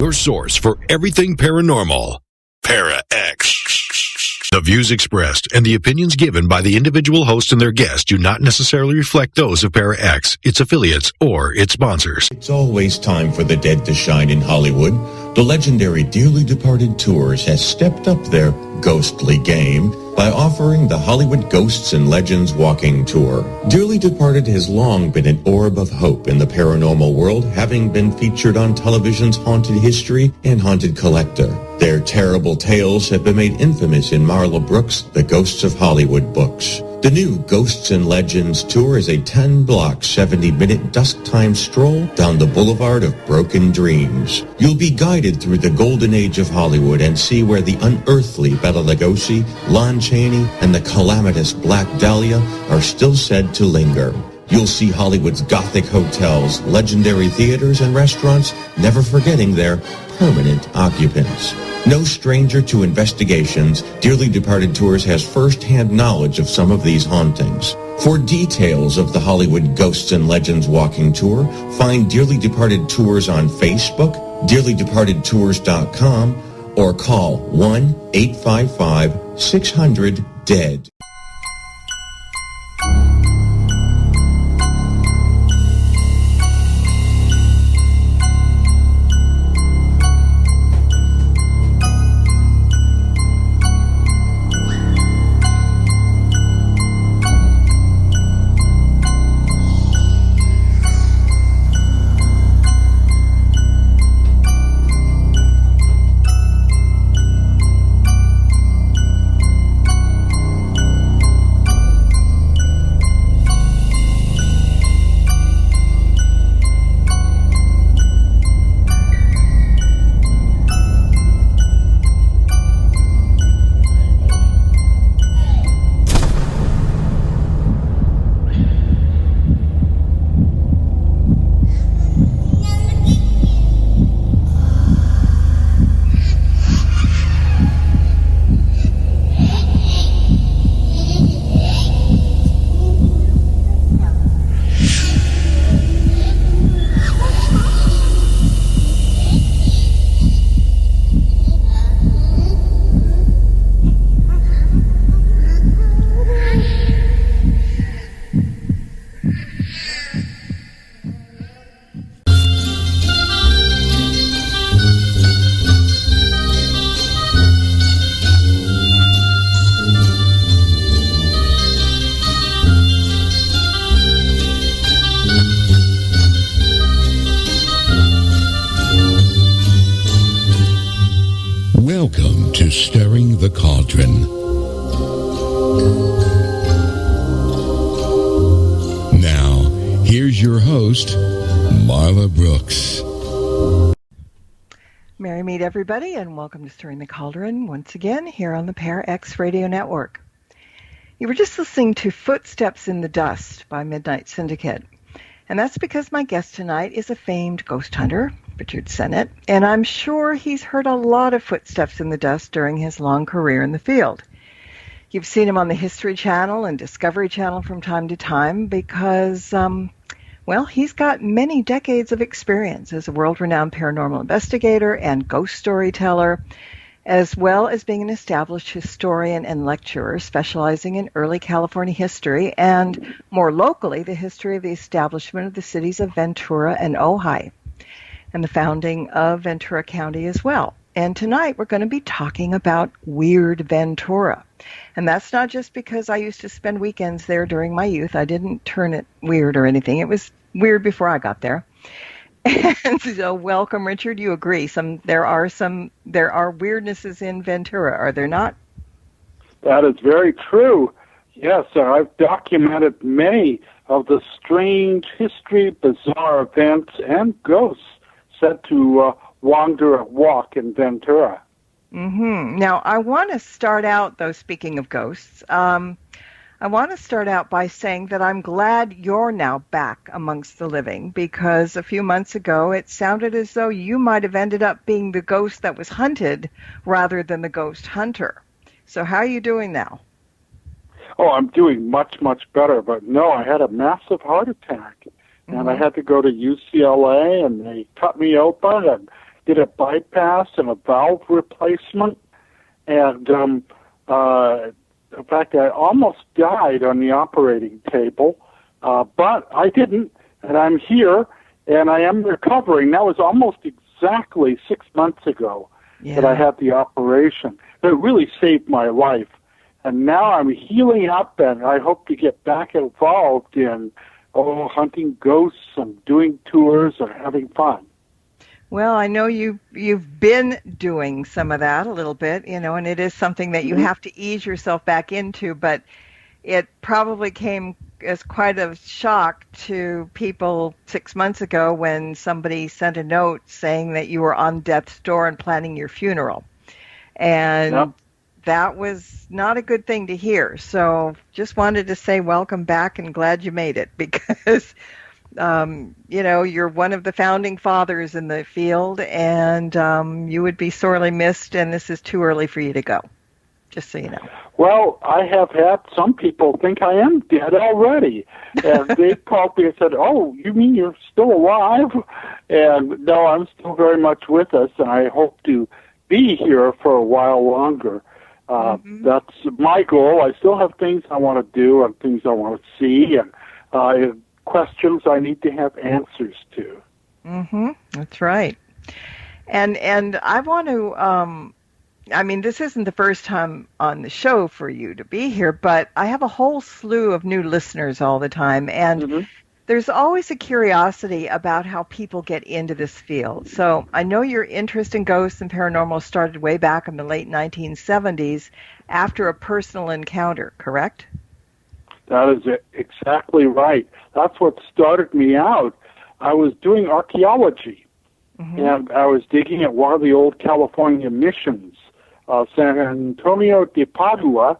Your source for everything paranormal. Para-X. The views expressed and the opinions given by the individual host and their guests do not necessarily reflect those of Para-X, its affiliates, or its sponsors. It's always time for the dead to shine in Hollywood. The legendary Dearly Departed Tours has stepped up their ghostly game by offering the Hollywood Ghosts and Legends Walking Tour. Dearly Departed has long been an orb of hope in the paranormal world, having been featured on television's Haunted History and Haunted Collector. Their terrible tales have been made infamous in Marla Brooks' The Ghosts of Hollywood books. The new Ghosts and Legends Tour is a 10-block, 70-minute dusk-time stroll down the Boulevard of Broken Dreams. You'll be guided through the golden age of Hollywood and see where the unearthly Bela Lugosi, Lon Chaney, and the calamitous Black Dahlia are still said to linger. You'll see Hollywood's Gothic hotels, legendary theaters, and restaurants, never forgetting their permanent occupants. No stranger to investigations, Dearly Departed Tours has first-hand knowledge of some of these hauntings. For details of the Hollywood Ghosts and Legends Walking Tour, find Dearly Departed Tours on Facebook, dearlydepartedtours.com, or call 1-855-600-DEAD. Welcome to Stirring the Cauldron. Now, here's your host, Marla Brooks. Merry meet everybody, and welcome to Stirring the Cauldron once again here on the Para-X Radio Network. You were just listening to Footsteps in the Dust by Midnight Syndicate, and that's because my guest tonight is a famed ghost hunter, Richard Sennett, and I'm sure he's heard a lot of footsteps in the dust during his long career in the field. You've seen him on the History Channel and Discovery Channel from time to time because, he's got many decades of experience as a world-renowned paranormal investigator and ghost storyteller, as well as being an established historian and lecturer specializing in early California history and, more locally, the history of the establishment of the cities of Ventura and Ojai, and the founding of Ventura County as well. And tonight we're going to be talking about Weird Ventura. And that's not just because I used to spend weekends there during my youth. I didn't turn it weird or anything. It was weird before I got there. And so welcome, Richard. You agree. There are weirdnesses in Ventura, are there not? That is very true. Yes, I've documented many of the strange history, bizarre events, and ghosts said to wander and walk in Ventura. Mm-hmm. Now, I want to start out, though, speaking of ghosts, I want to start out by saying that I'm glad you're now back amongst the living, because a few months ago it sounded as though you might have ended up being the ghost that was hunted rather than the ghost hunter. So how are you doing now? Oh, I'm doing much, much better. But no, I had a massive heart attack. And I had to go to UCLA, and they cut me open and did a bypass and a valve replacement. And in fact, I almost died on the operating table, but I didn't, and I'm here, and I am recovering. That was almost exactly 6 months ago that I had the operation. It really saved my life. And now I'm healing up, and I hope to get back involved in hunting ghosts and doing tours and having fun. Well, I know you've been doing some of that a little bit, and it is something that you have to ease yourself back into, but it probably came as quite a shock to people 6 months ago when somebody sent a note saying that you were on death's door and planning your funeral. And that was not a good thing to hear. So just wanted to say welcome back and glad you made it, because you're one of the founding fathers in the field, and you would be sorely missed, and this is too early for you to go, just so you know. Well, I have had some people think I am dead already, and they called me and said, "Oh, you mean you're still alive?" And no, I'm still very much with us, and I hope to be here for a while longer. That's my goal. I still have things I want to do and things I want to see, and questions I need to have answers to. That's right. And I want to, this isn't the first time on the show for you to be here, but I have a whole slew of new listeners all the time, and there's always a curiosity about how people get into this field. So I know your interest in ghosts and paranormal started way back in the late 1970s after a personal encounter, correct? That is exactly right. That's what started me out. I was doing archaeology, and I was digging at one of the old California missions, San Antonio de Padua,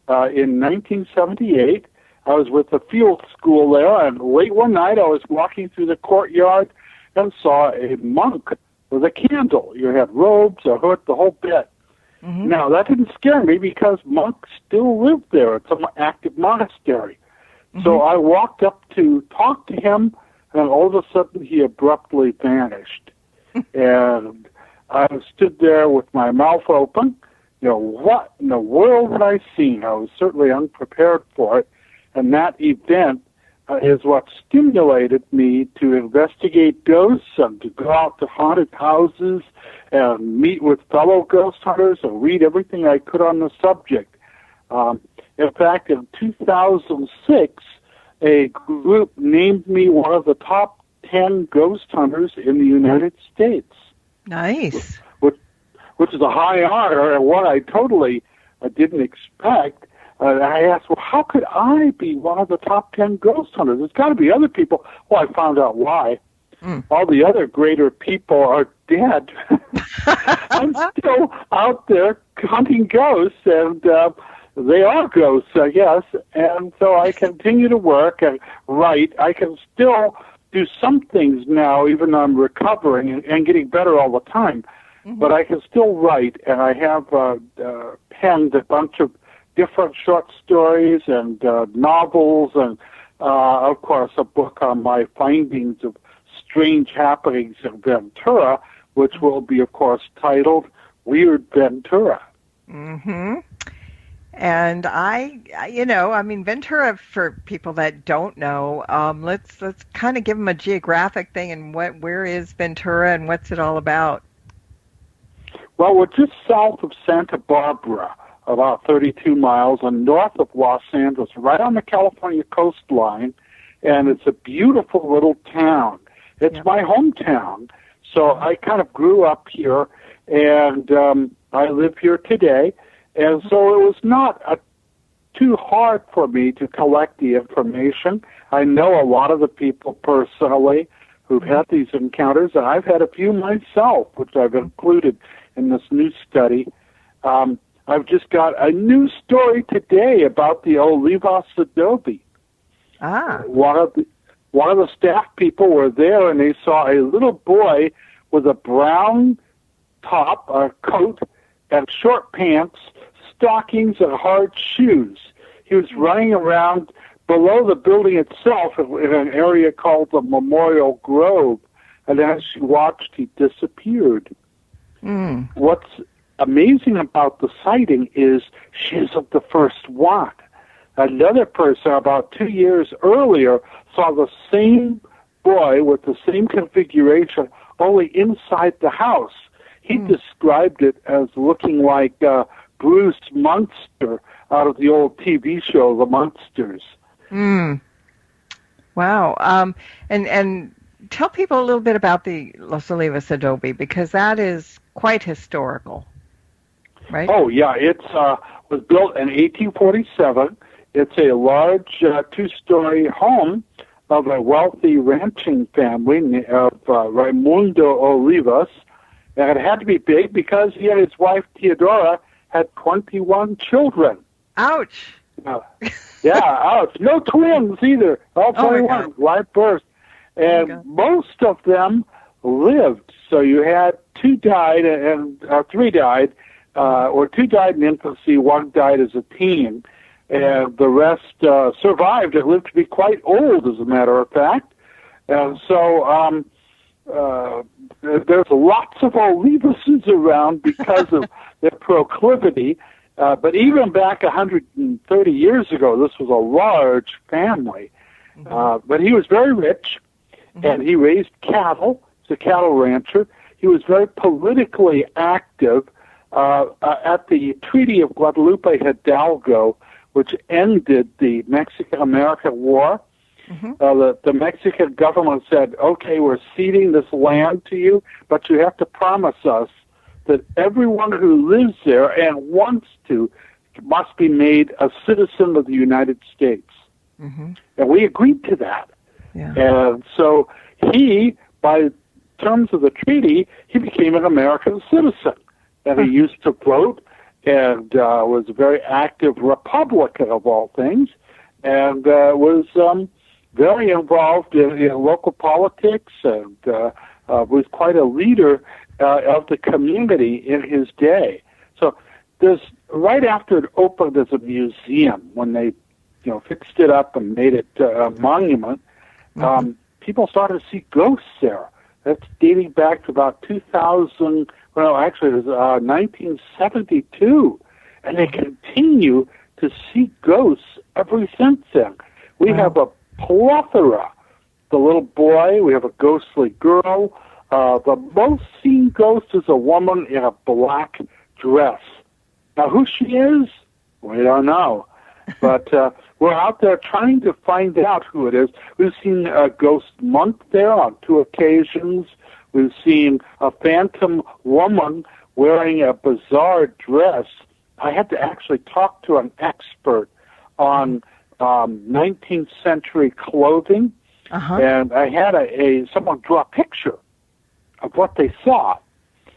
in 1978. I was with the field school there, and late one night I was walking through the courtyard and saw a monk with a candle. You had robes, a hood, the whole bit. Now, that didn't scare me because monks still live there. It's an active monastery. So I walked up to talk to him, and all of a sudden he abruptly vanished. And I stood there with my mouth open. What in the world had I seen? I was certainly unprepared for it. And that event is what stimulated me to investigate ghosts and to go out to haunted houses and meet with fellow ghost hunters and read everything I could on the subject. In fact, in 2006, a group named me one of the top 10 ghost hunters in the United States. Nice. Which is a high honor, and what I totally didn't expect. I asked, well, how could I be one of the top 10 ghost hunters? There's got to be other people. Well, I found out why. All the other greater people are dead. I'm still out there hunting ghosts, and they are ghosts, I guess. And so I continue to work and write. I can still do some things now, even though I'm recovering and getting better all the time. But I can still write, and I have penned a bunch of different short stories and novels, and of course a book on my findings of strange happenings in Ventura, which will be, of course, titled Weird Ventura. And Ventura, for people that don't know, let's kind of give them a geographic thing, and where is Ventura and what's it all about? Well, we're just south of Santa Barbara, about 32 miles, and north of Los Angeles, right on the California coastline, and it's a beautiful little town. It's my hometown, so I kind of grew up here, and I live here today, and so it was not too hard for me to collect the information. I know a lot of the people personally who've had these encounters, and I've had a few myself, which I've included in this new study. I've just got a new story today about the Olivas adobe. One of the staff people were there, and they saw a little boy with a brown top, a coat, and short pants, stockings, and hard shoes. He was running around below the building itself in an area called the Memorial Grove. and as she watched, he disappeared. What's amazing about the sighting is she isn't the first one. Another person about 2 years earlier saw the same boy with the same configuration, only inside the house. He described it as looking like Bruce Munster out of the old TV show, The Munsters. Wow. And tell people a little bit about the Los Olivos adobe, because that is quite historical, right? Oh, yeah. It was built in 1847. It's a large two-story home of a wealthy ranching family of Raimundo Olivos. And it had to be big because he and his wife, Theodora, had 21 children. Ouch. Yeah, ouch. No twins either. All 21, live birth. And most of them lived. So you had two died and three died, or two died in infancy, one died as a teen. And the rest survived and lived to be quite old, as a matter of fact. And so there's lots of Olivoses around because of their proclivity. But even back 130 years ago, this was a large family. But he was very rich, and he raised cattle. He's a cattle rancher. He was very politically active at the Treaty of Guadalupe Hidalgo, which ended the Mexican-American War. The Mexican government said, okay, we're ceding this land to you, but you have to promise us that everyone who lives there and wants to must be made a citizen of the United States. And we agreed to that. And so he, by terms of the treaty, he became an American citizen. And he used to vote and was a very active Republican of all things, and was very involved in local politics, and was quite a leader of the community in his day. So there's, right after it opened as a museum, when they fixed it up and made it a monument, people started to see ghosts there. That's dating back to about 2000. Well, actually, it was 1972, and they continue to see ghosts ever since then. We have a plethora. The little boy, we have a ghostly girl. The most seen ghost is a woman in a black dress. Now, who she is, we don't know. But we're out there trying to find out who it is. We've seen a ghost monk there on 2 occasions. We've seen a phantom woman wearing a bizarre dress. I had to actually talk to an expert on 19th century clothing, and I had someone draw a picture of what they saw.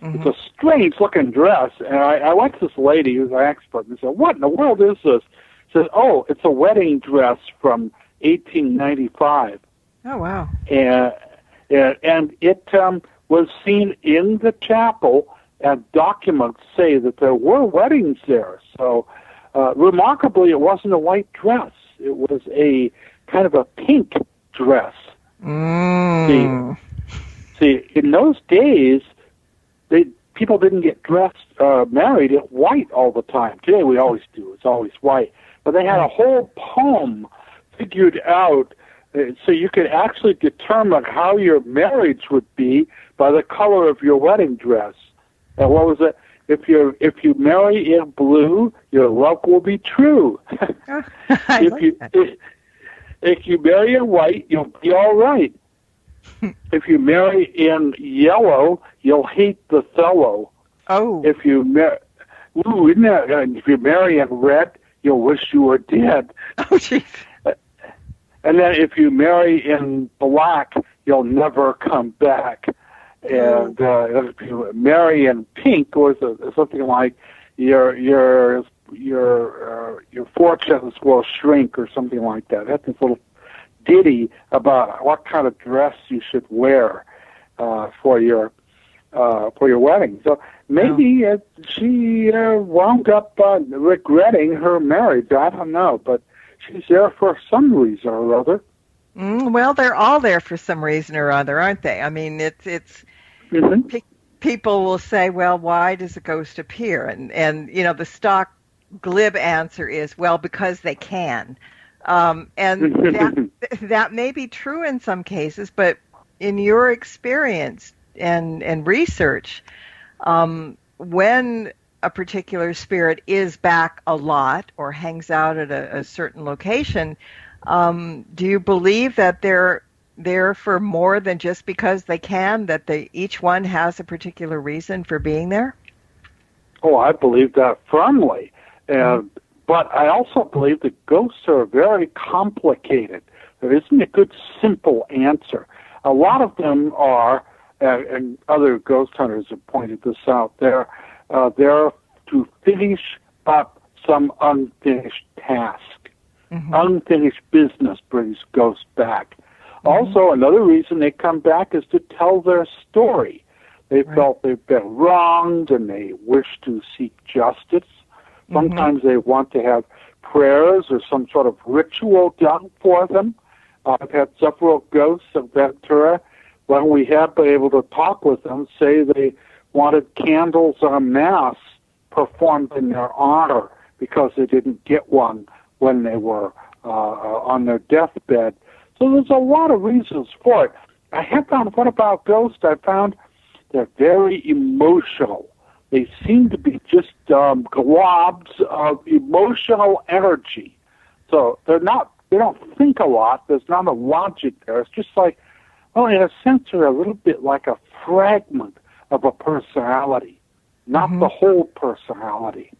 It's a strange-looking dress, and I went to this lady who's an expert and said, what in the world is this? She said, oh, it's a wedding dress from 1895. Oh, wow. And it was seen in the chapel, and documents say that there were weddings there. So, remarkably, it wasn't a white dress. It was a kind of a pink dress. See, in those days, people didn't get married in white all the time. Today we always do. It's always white. But they had a whole poem figured out so you could actually determine how your marriage would be by the color of your wedding dress. And what was it? If you marry in blue, your love will be true. If you marry in white, you'll be all right. If you marry in yellow, you'll hate the fellow. Oh. If you if you marry in red, you'll wish you were dead. Oh, jeez. And then if you marry in black, you'll never come back. And if you marry in pink, or something like your fortunes will shrink, or something like that. That's this little ditty about what kind of dress you should wear for your wedding. So maybe she wound up regretting her marriage. I don't know, but she's there for some reason or other. Well, they're all there for some reason or other, aren't they? I mean, it's people will say, well, why does a ghost appear? And the stock glib answer is, well, because they can. And that may be true in some cases, but in your experience and research, when a particular spirit is back a lot or hangs out at a certain location, do you believe that they're there for more than just because they can, that each one has a particular reason for being there? Oh, I believe that firmly. But I also believe that ghosts are very complicated. There isn't a good, simple answer. A lot of them are, and other ghost hunters have pointed this out, they're there to finish up some unfinished task. Unfinished business brings ghosts back. Also, another reason they come back is to tell their story. They felt they've been wronged and they wish to seek justice. Sometimes they want to have prayers or some sort of ritual done for them. I've had several ghosts of Ventura, when we have been able to talk with them, say they wanted candles en masse performed in their honor because they didn't get one when they were on their deathbed. So there's a lot of reasons for it. I have found, what about ghosts? I found they're very emotional. They seem to be just globs of emotional energy. So they don't think a lot. There's not a logic there. It's just like, well, in a sense, they're a little bit like a fragment of a personality, not the whole personality.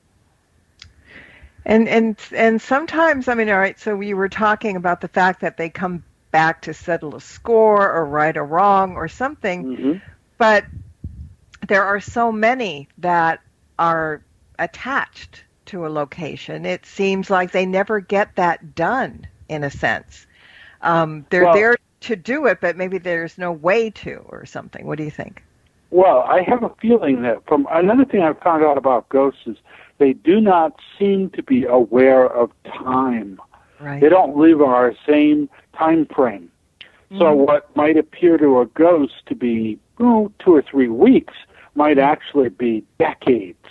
And sometimes, I mean, all right, so we were talking about the fact that they come back to settle a score or right a wrong or something, but there are so many that are attached to a location. It seems like they never get that done, in a sense. They're there to do it, but maybe there's no way to or something. What do you think? Well, I have a feeling that from another thing I've found out about ghosts is they do not seem to be aware of time. Right. They don't live on our same time frame. So what might appear to a ghost to be 2 or 3 weeks might actually be decades.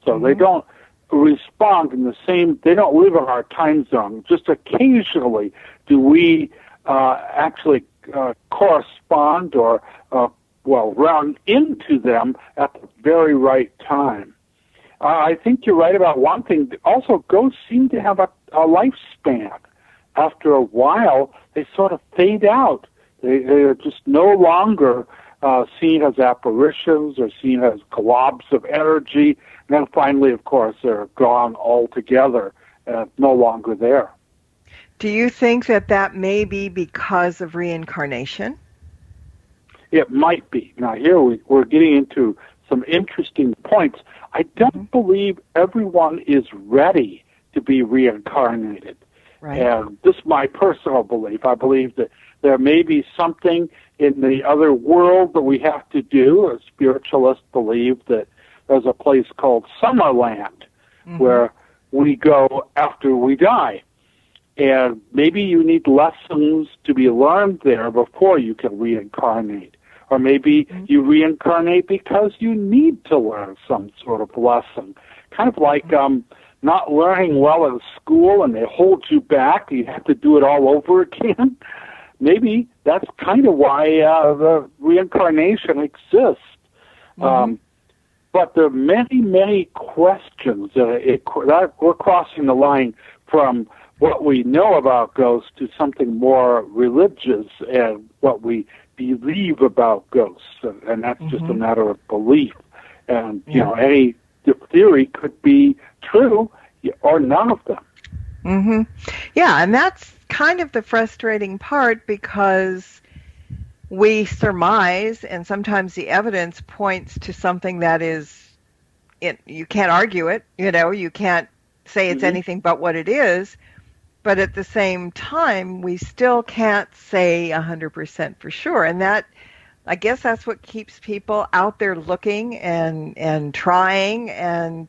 So they don't respond in the same, they don't live in our time zone. Just occasionally do we actually correspond or, run into them at the very right time. I think you're right about one thing. Also, ghosts seem to have a lifespan. After a while, they sort of fade out. They're just no longer seen as apparitions or seen as globs of energy. And then finally, of course, they're gone altogether, no longer there. Do you think that may be because of reincarnation? It might be. Now, here we're getting into some interesting points. I don't believe everyone is ready to be reincarnated. Right. And this is my personal belief. I believe that there may be something in the other world that we have to do. Spiritualists believe that there's a place called Summerland where we go after we die. And maybe you need lessons to be learned there before you can reincarnate. Or maybe you reincarnate because you need to learn some sort of lesson. Kind of like not learning well in school and they hold you back. You have to do it all over again. Maybe that's kind of why the reincarnation exists. But there are many, many questions. That we're crossing the line from what we know about ghosts to something more religious and what we believe about ghosts. And that's just a matter of belief. And, any theory could be true or none of them. Yeah, and that's kind of the frustrating part because we surmise, and sometimes the evidence points to something that is, you can't argue it, you can't say it's anything but what it is, but at the same time, we still can't say 100% for sure. And that, I guess that's what keeps people out there looking and trying and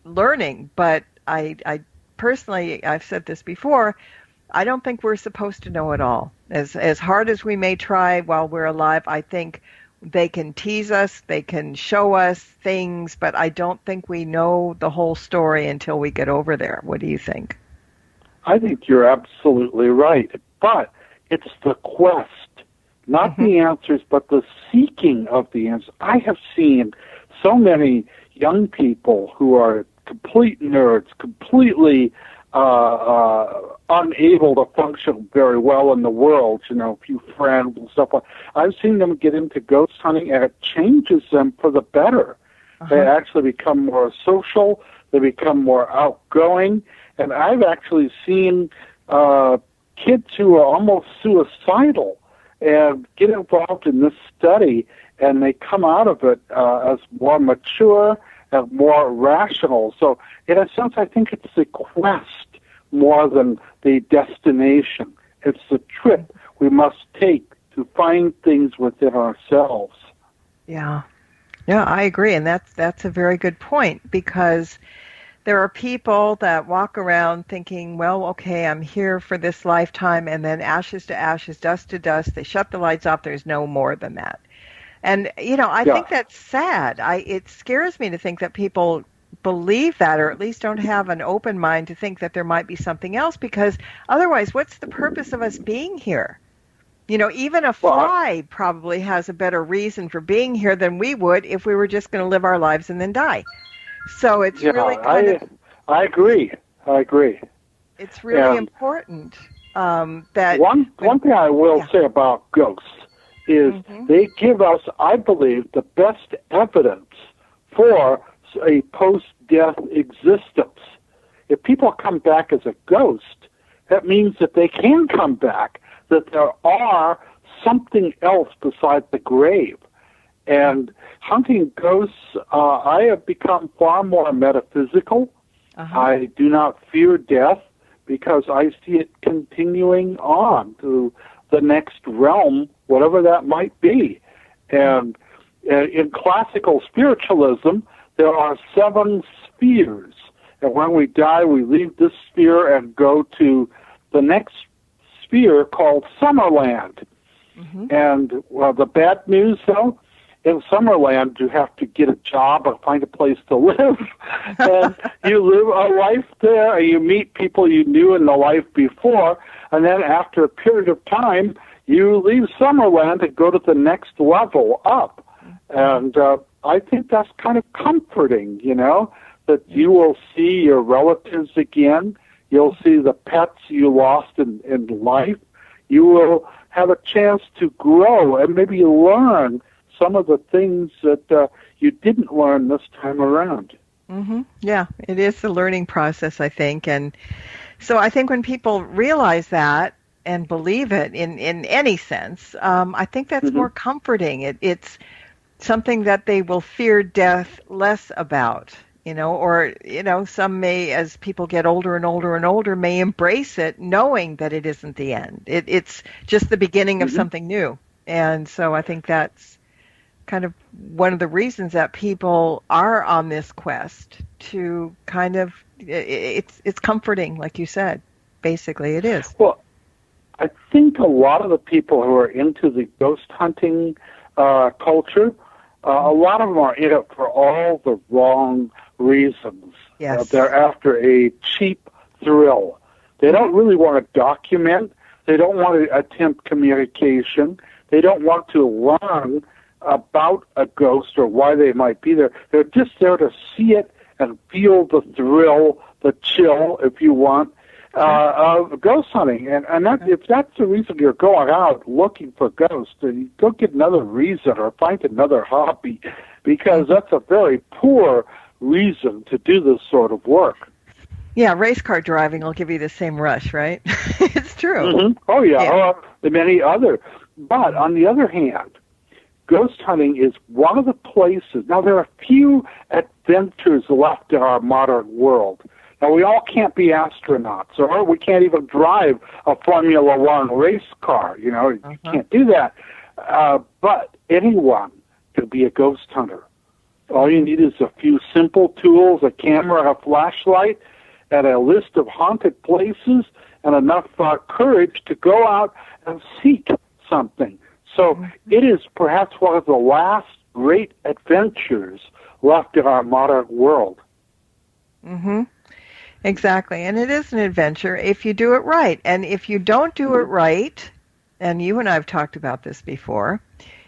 learning. But I personally, I've said this before, I don't think we're supposed to know it all. As hard as we may try while we're alive, I think they can tease us, they can show us things, but I don't think we know the whole story until we get over there. What do you think? I think you're absolutely right. But it's the quest, not the answers, but the seeking of the answers. I have seen so many young people who are complete nerds, completely unable to function very well in the world, a few friends and stuff like that. I've seen them get into ghost hunting, and it changes them for the better. They actually become more social, they become more outgoing, and I've actually seen kids who are almost suicidal and get involved in this study, and they come out of it as more mature and more rational. So in a sense, I think it's the quest more than the destination. It's the trip we must take to find things within ourselves. Yeah, I agree, and that's a very good point, because there are people that walk around thinking, well, okay, I'm here for this lifetime, and then ashes to ashes, dust to dust. They shut the lights off. There's no more than that. And, I think that's sad. It scares me to think that people believe that, or at least don't have an open mind to think that there might be something else, because otherwise, what's the purpose of us being here? Even a fly probably has a better reason for being here than we would if we were just going to live our lives and then die. So it's really I agree. It's really important that... One thing I will say about ghosts is they give us, I believe, the best evidence for a post-death existence. If people come back as a ghost, that means that they can come back, that there are something else besides the grave. And hunting ghosts, I have become far more metaphysical. I do not fear death because I see it continuing on to the next realm, whatever that might be. And in classical spiritualism, there are 7 spheres. And when we die, we leave this sphere and go to the next sphere called Summerland. And the bad news, though, in Summerland, you have to get a job or find a place to live. And you live a life there, and you meet people you knew in the life before. And then after a period of time, you leave Summerland and go to the next level up. And I think that's kind of comforting, that you will see your relatives again. You'll see the pets you lost in life. You will have a chance to grow and maybe learn some of the things that you didn't learn this time around. Yeah, it is the learning process, I think. And so I think when people realize that and believe it in any sense, I think that's more comforting. It's something that they will fear death less about, or some may, as people get older and older and older, may embrace it knowing that it isn't the end. It's just the beginning of something new. And so I think that's kind of one of the reasons that people are on this quest to kind of, it's comforting, like you said. Basically, it is. Well, I think a lot of the people who are into the ghost hunting culture, a lot of them are in it for all the wrong reasons. Yes. They're after a cheap thrill. They don't really want to document. They don't want to attempt communication. They don't want to learn about a ghost or why they might be there. They're just there to see it and feel the thrill, the chill, if you want, of ghost hunting. And that, if that's the reason you're going out looking for ghosts, then you go get another reason or find another hobby, because that's a very poor reason to do this sort of work. Yeah, race car driving will give you the same rush, right? It's true. Oh, yeah. Many other. But on the other hand, ghost hunting is one of the places. Now, there are few adventures left in our modern world. Now, we all can't be astronauts, or we can't even drive a Formula One race car. You can't do that. But anyone can be a ghost hunter. All you need is a few simple tools, a camera, a flashlight, at a list of haunted places and enough courage to go out and seek something. So it is perhaps one of the last great adventures left in our modern world. Mm-hmm. Exactly. And it is an adventure if you do it right. And if you don't do it right, and you and I have talked about this before,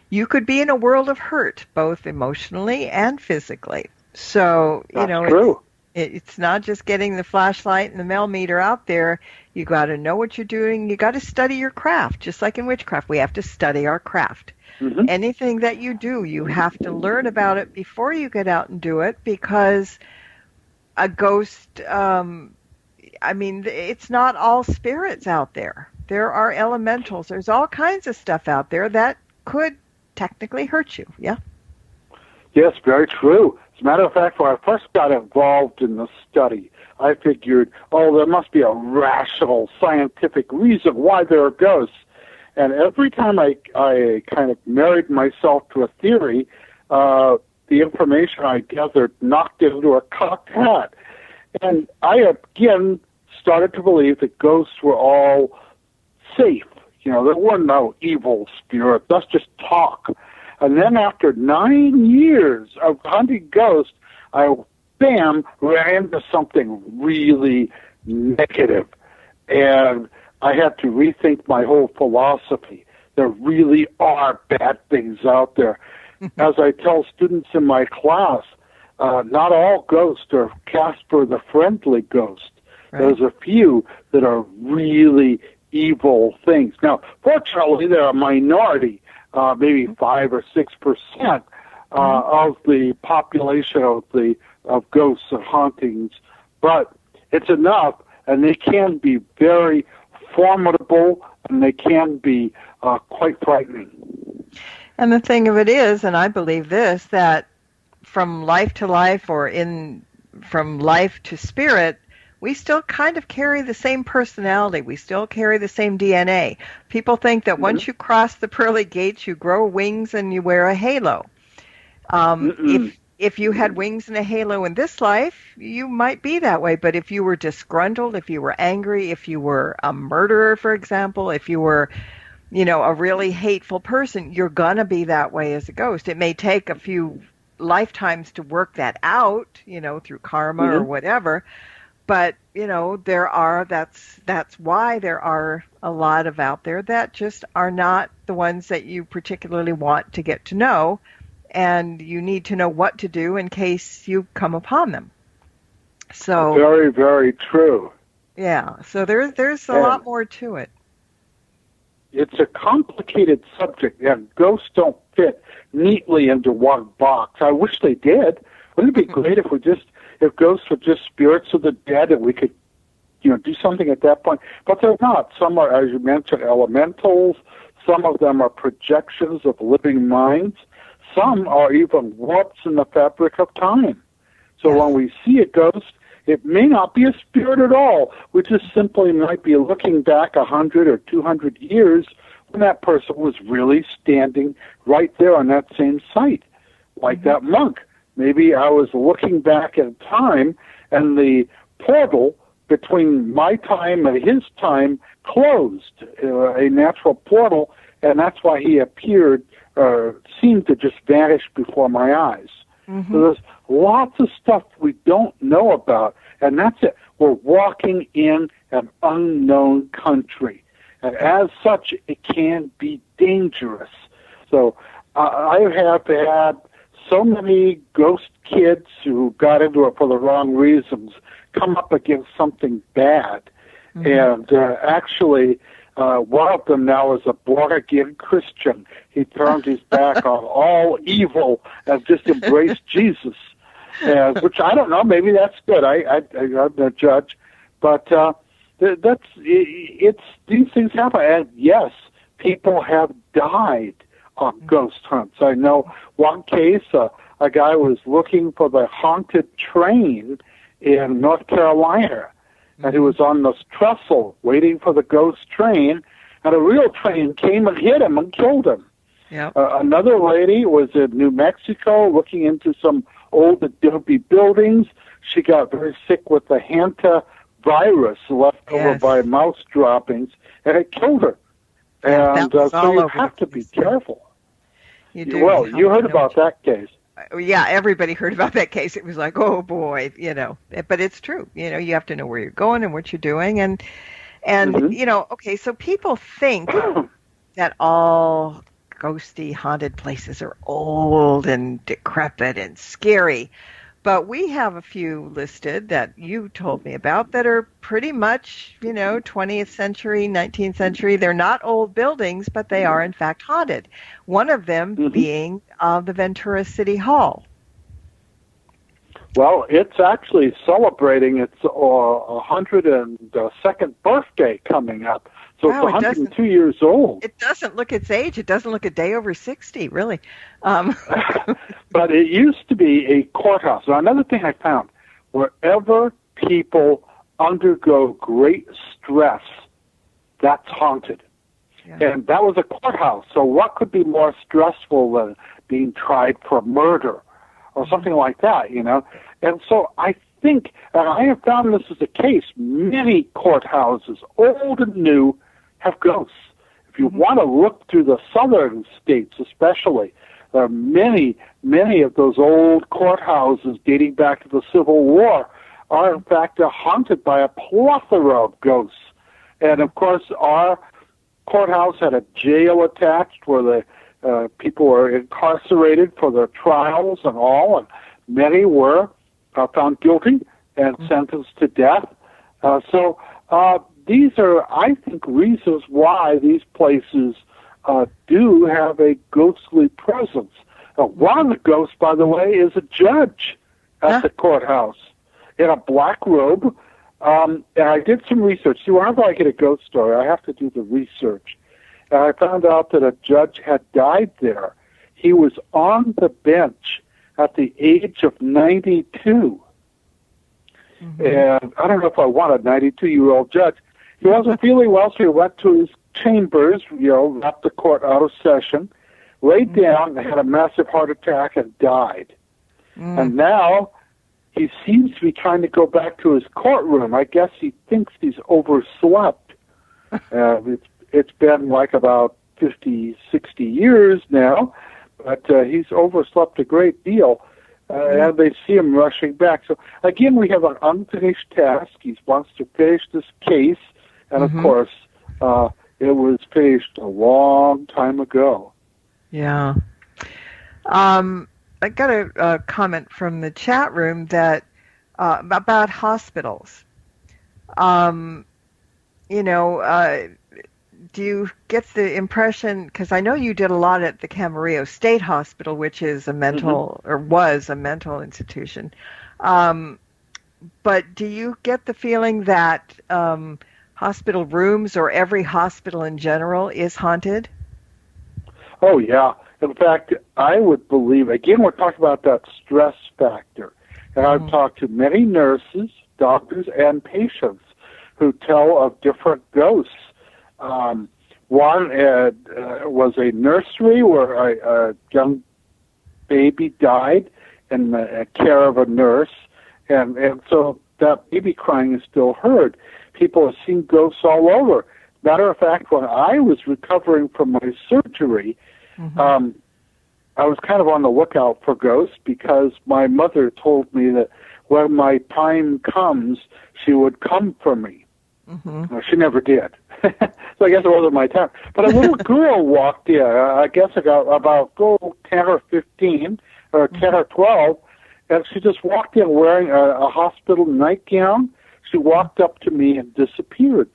you could be in a world of hurt, both emotionally and physically. So, True. It's not just getting the flashlight and the millimeter out there. You got to know what you're doing. You got to study your craft, just like in witchcraft. We have to study our craft. Mm-hmm. Anything that you do, you have to learn about it before you get out and do it, because a ghost, it's not all spirits out there. There are elementals. There's all kinds of stuff out there that could technically hurt you. Yeah? Yes, very true. As a matter of fact, when I first got involved in the study, I figured, there must be a rational, scientific reason why there are ghosts. And every time I kind of married myself to a theory, the information I gathered knocked it into a cocked hat. And I again started to believe that ghosts were all safe. There were no evil spirits. That's just talk. And then after 9 years of hunting ghosts, I, ran into something really negative. And I had to rethink my whole philosophy. There really are bad things out there. As I tell students in my class, not all ghosts are Casper the Friendly Ghost. Right. There's a few that are really evil things. Now, fortunately, they're a minority, maybe 5 or 6% of the population of ghosts and hauntings, but it's enough, and they can be very formidable, and they can be quite frightening. And the thing of it is, and I believe this, that from life to life or from life to spirit, we still kind of carry the same personality. We still carry the same DNA. People think that once you cross the pearly gates, you grow wings and you wear a halo. If you had wings and a halo in this life, you might be that way. But if you were disgruntled, if you were angry, if you were a murderer, for example, if you were, a really hateful person, you're going to be that way as a ghost. It may take a few lifetimes to work that out, through karma or whatever. But, that's why there are a lot of out there that just are not the ones that you particularly want to get to know. And you need to know what to do in case you come upon them. So very, very true. Yeah. So there's a lot more to it. It's a complicated subject, and ghosts don't fit neatly into one box. I wish they did. Wouldn't it be great if ghosts were just spirits of the dead, and we could, do something at that point? But they're not. Some are, as you mentioned, elementals. Some of them are projections of living minds. Some are even warps in the fabric of time. So when we see a ghost, it may not be a spirit at all. We just simply might be looking back 100 or 200 years when that person was really standing right there on that same site, like that monk. Maybe I was looking back in time, and the portal between my time and his time closed, a natural portal, and that's why he appeared, seemed to just vanish before my eyes. So there's lots of stuff we don't know about, and that's it. We're walking in an unknown country, and as such, it can be dangerous. So I have had so many ghost kids who got into it for the wrong reasons come up against something bad. And actually, one of them now is a born-again Christian. He turned his back on all evil and just embraced Jesus, which I don't know. Maybe that's good. I'm no judge, but it's these things happen. And yes, people have died on ghost hunts. I know one case, a guy was looking for the haunted train in North Carolina. And he was on this trestle waiting for the ghost train, and a real train came and hit him and killed him. Yep. Another lady was in New Mexico looking into some old adobe buildings. she got very sick with the Hanta virus left over by mouse droppings, and it killed her. And so you have to be careful. You do. Well, you heard about that case. Yeah, everybody heard about that case. It was like, oh boy, but it's true. You have to know where you're going and what you're doing. And okay, so people think that all ghosty, haunted places are old and decrepit and scary. But we have a few listed that you told me about that are pretty much, 20th century, 19th century. They're not old buildings, but they are, in fact, haunted. One of them being the Ventura City Hall. Well, it's actually celebrating its 102nd birthday coming up. So it's 102 years old. It doesn't look its age. It doesn't look a day over 60, really. But it used to be a courthouse. Now, another thing I found, wherever people undergo great stress, that's haunted. Yeah. And that was a courthouse. So what could be more stressful than being tried for murder or something like that, And so I think, and I have found this is the case, many courthouses, old and new, have ghosts. If you want to look through the southern states especially, there are many of those old courthouses dating back to the Civil War are in fact haunted by a plethora of ghosts. And of course our courthouse had a jail attached where the people were incarcerated for their trials and all, and many were found guilty and sentenced to death. So these are, I think, reasons why these places do have a ghostly presence. One of the ghosts, by the way, is a judge at the courthouse in a black robe. And I did some research. See, whenever I get a ghost story, I have to do the research. And I found out that a judge had died there. He was on the bench at the age of 92. And I don't know if I want a 92-year-old judge. He wasn't feeling well, so he went to his chambers, left the court out of session, laid down, and had a massive heart attack and died. And now he seems to be trying to go back to his courtroom. I guess he thinks he's overslept. It's been like about 50, 60 years now, but he's overslept a great deal. And they see him rushing back. So, again, we have an unfinished task. He wants to finish this case. And, of course, it was finished a long time ago. Yeah. I got a comment from the chat room that about hospitals. Do you get the impression, because I know you did a lot at the Camarillo State Hospital, which is a mental, or was a mental institution, but do you get the feeling that hospital rooms or every hospital in general is haunted? Oh, yeah. In fact, I would believe, again, we're talking about that stress factor. And I've talked to many nurses, doctors, and patients who tell of different ghosts. One was a nursery where a young baby died in the care of a nurse, and so that baby crying is still heard. People have seen ghosts all over. Matter of fact, when I was recovering from my surgery, I was kind of on the lookout for ghosts because my mother told me that when my time comes, she would come for me. She never did. So I guess it wasn't my time. But a little girl walked in, I guess about 10 or 15, or 10 or 12, and she just walked in wearing a hospital nightgown. She walked up to me and disappeared.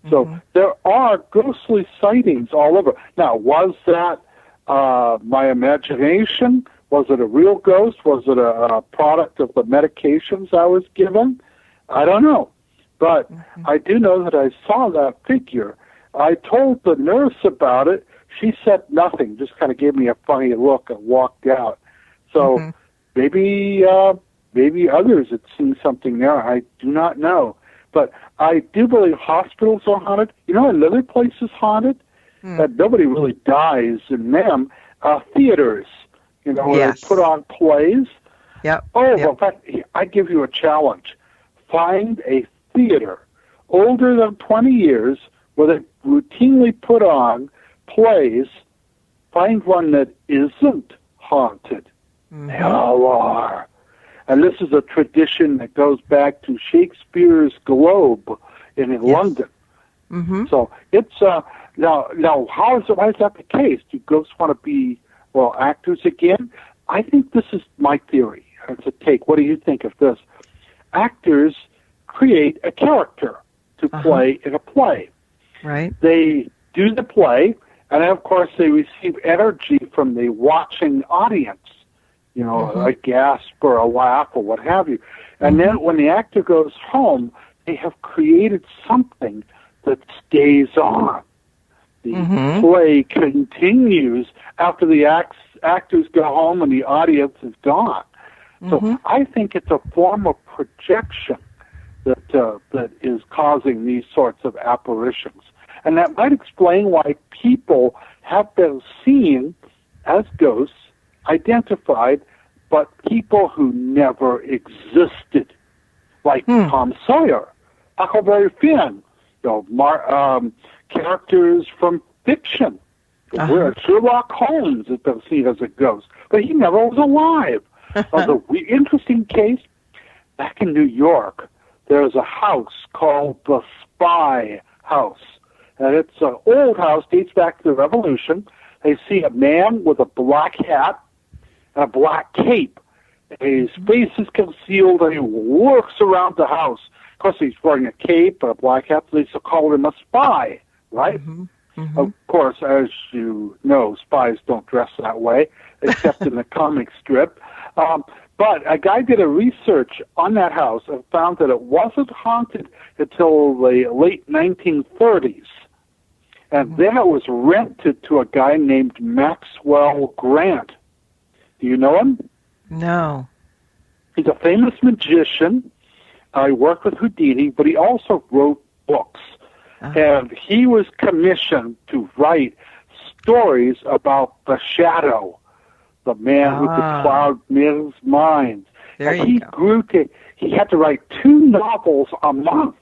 So there are ghostly sightings all over. Now, was that my imagination? Was it a real ghost? Was it a product of the medications I was given? I don't know. But I do know that I saw that figure. I told the nurse about it. She said nothing, just kind of gave me a funny look and walked out. So maybe others had seen something there. I do not know. But I do believe hospitals are haunted. Another place is haunted that nobody really dies in them. Theaters, where they put on plays. Yep. Oh, well, in fact, I give you a challenge. Find a theater older than 20 years where they routinely put on plays. Find one that isn't haunted. They all are. And this is a tradition that goes back to Shakespeare's Globe in London. So it's now why is that the case? Do ghosts want to be actors again? I think this is my theory. It's a take. What do you think of this? Actors create a character to play in a play. Right. They do the play, and then, of course, they receive energy from the watching audience. You know, a gasp or a laugh or what have you. And then when the actor goes home, they have created something that stays on. The play continues after the actors go home and the audience is gone. So I think it's a form of projection that is causing these sorts of apparitions. And that might explain why people have been seen as ghosts, identified, but people who never existed, like Tom Sawyer, Huckleberry Finn, characters from fiction. Where Sherlock Holmes has been seen as a ghost, but he never was alive. The interesting case, back in New York, there's a house called the Spy House. And it's an old house, dates back to the Revolution. They see a man with a black hat and a black cape. His face is concealed, and he lurks around the house. Of course, he's wearing a cape and a black hat, so they call him a spy, right? Of course, as you know, spies don't dress that way, except in the comic strip. But a guy did a research on that house and found that it wasn't haunted until the late 1930s. And then it was rented to a guy named Maxwell Grant. Do you know him? No. He's a famous magician. He worked with Houdini, but he also wrote books. And he was commissioned to write stories about the shadow, the man who could cloud men's minds. And he had to write 2 novels a month.